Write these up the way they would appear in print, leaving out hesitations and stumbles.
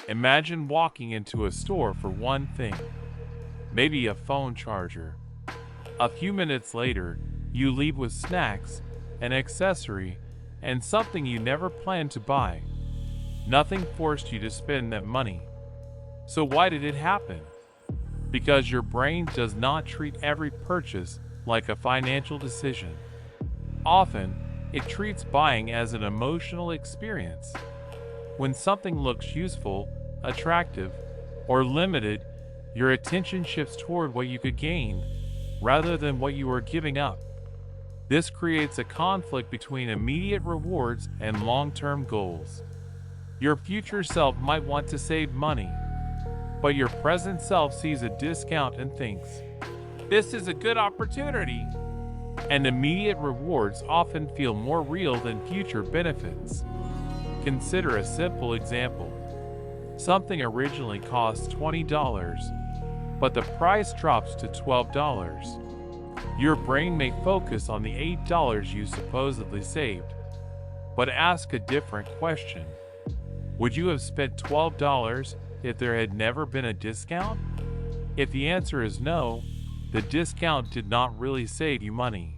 Imagine walking into a store for one thing, maybe a phone charger. A few minutes later, you leave with snacks, an accessory, and something you never planned to buy. Nothing forced you to spend that money. So why did it happen? Because your brain does not treat every purchase like a financial decision. Often, it treats buying as an emotional experience. When something looks useful, attractive, or limited, your attention shifts toward what you could gain, rather than what you are giving up. This creates a conflict between immediate rewards and long-term goals. Your future self might want to save money, but your present self sees a discount and thinks, "This is a good opportunity." And immediate rewards often feel more real than future benefits. Consider a simple example. Something originally costs $20, but the price drops to $12. Your brain may focus on the $8 you supposedly saved, but ask a different question. Would you have spent $12 if there had never been a discount? If the answer is no, the discount did not really save you money.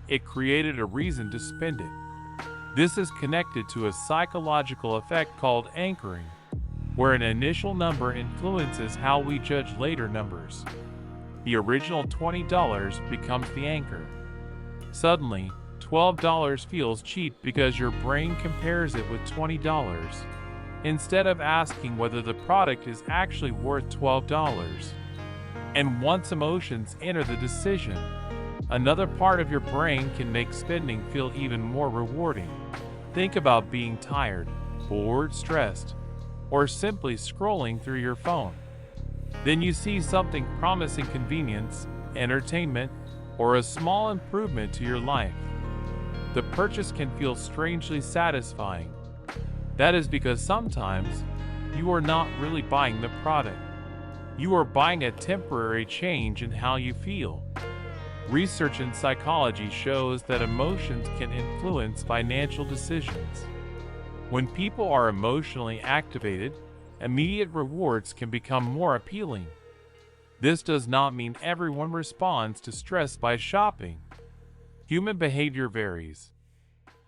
It created a reason to spend it. This is connected to a psychological effect called anchoring, where an initial number influences how we judge later numbers. The original $20 becomes the anchor. Suddenly, $12 feels cheap because your brain compares it with $20, instead of asking whether the product is actually worth $12. And once emotions enter the decision, another part of your brain can make spending feel even more rewarding. Think about being tired, bored, stressed, or simply scrolling through your phone. Then you see something promising convenience, entertainment, or a small improvement to your life. The purchase can feel strangely satisfying. That is because sometimes you are not really buying the product. You are buying a temporary change in how you feel. Research in psychology shows that emotions can influence financial decisions. When people are emotionally activated, immediate rewards can become more appealing. This does not mean everyone responds to stress by shopping. Human behavior varies.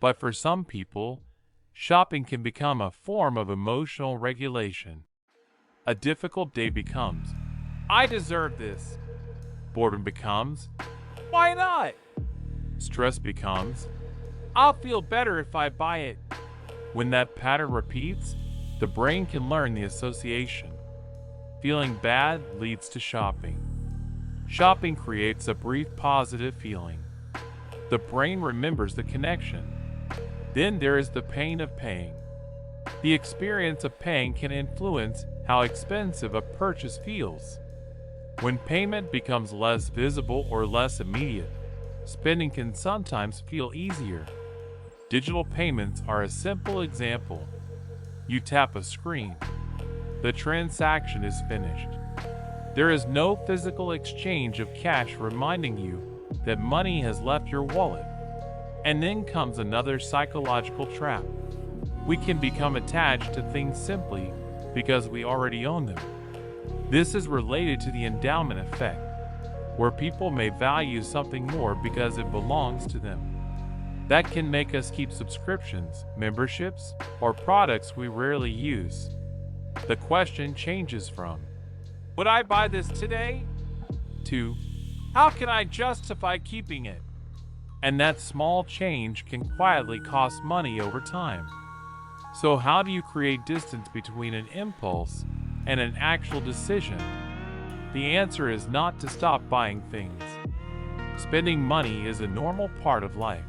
But for some people, shopping can become a form of emotional regulation. A difficult day becomes, "I deserve this." Boredom becomes, "Why not?" Stress becomes, "I'll feel better if I buy it." When that pattern repeats, the brain can learn the association. Feeling bad leads to shopping. Shopping creates a brief positive feeling. The brain remembers the connection. Then there is the pain of paying. The experience of paying can influence how expensive a purchase feels. When payment becomes less visible or less immediate, spending can sometimes feel easier. Digital payments are a simple example. You tap a screen. The transaction is finished. There is no physical exchange of cash reminding you that money has left your wallet. And then comes another psychological trap. We can become attached to things simply because we already own them. This is related to the endowment effect, where people may value something more because it belongs to them. That can make us keep subscriptions, memberships, or products we rarely use. The question changes from, "Would I buy this today?" to, "How can I justify keeping it?" And that small change can quietly cost money over time. So how do you create distance between an impulse and an actual decision? The answer is not to stop buying things. Spending money is a normal part of life.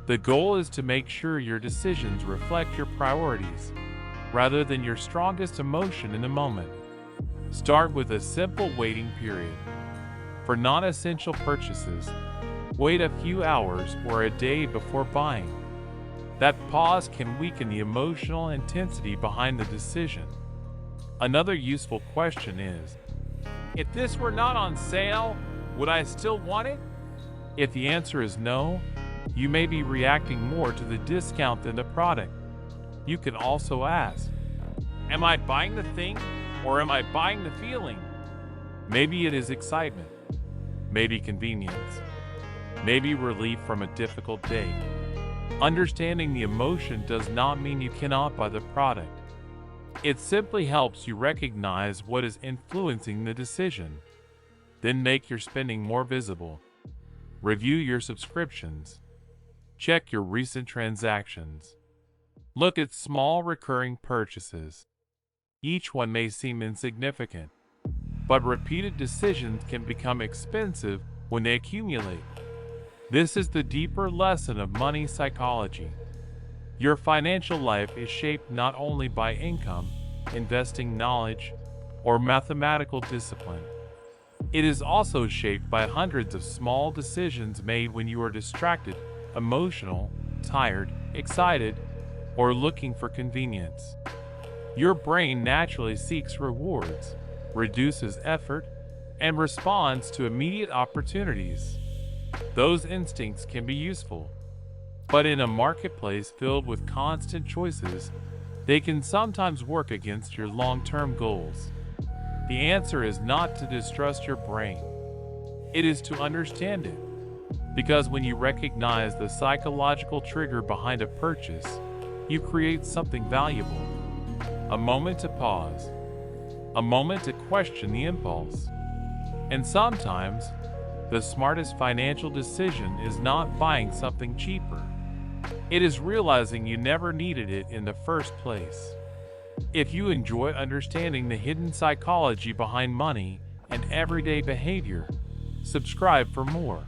The goal is to make sure your decisions reflect your priorities, rather than your strongest emotion in the moment. Start with a simple waiting period. For non-essential purchases, wait a few hours or a day before buying. That pause can weaken the emotional intensity behind the decision. Another useful question is, "If this were not on sale, would I still want it?" If the answer is no, you may be reacting more to the discount than the product. You can also ask, Am I buying the thing or am I buying the feeling? Maybe it is excitement, maybe convenience, maybe relief from a difficult day. Understanding the emotion does not mean you cannot buy the product. It simply helps you recognize what is influencing the decision. Then make your spending more visible. Review your subscriptions. Check your recent transactions. Look at small recurring purchases. Each one may seem insignificant, but repeated decisions can become expensive when they accumulate. This is the deeper lesson of money psychology. Your financial life is shaped not only by income, investing knowledge, or mathematical discipline. It is also shaped by hundreds of small decisions made when you are distracted, emotional, tired, excited, or looking for convenience. Your brain naturally seeks rewards, reduces effort, and responds to immediate opportunities. Those instincts can be useful, but in a marketplace filled with constant choices, they can sometimes work against your long-term goals. The answer is not to distrust your brain. It is to understand it. Because when you recognize the psychological trigger behind a purchase, you create something valuable. A moment to pause. A moment to question the impulse. And sometimes, the smartest financial decision is not buying something cheaper. It is realizing you never needed it in the first place. If you enjoy understanding the hidden psychology behind money and everyday behavior, subscribe for more.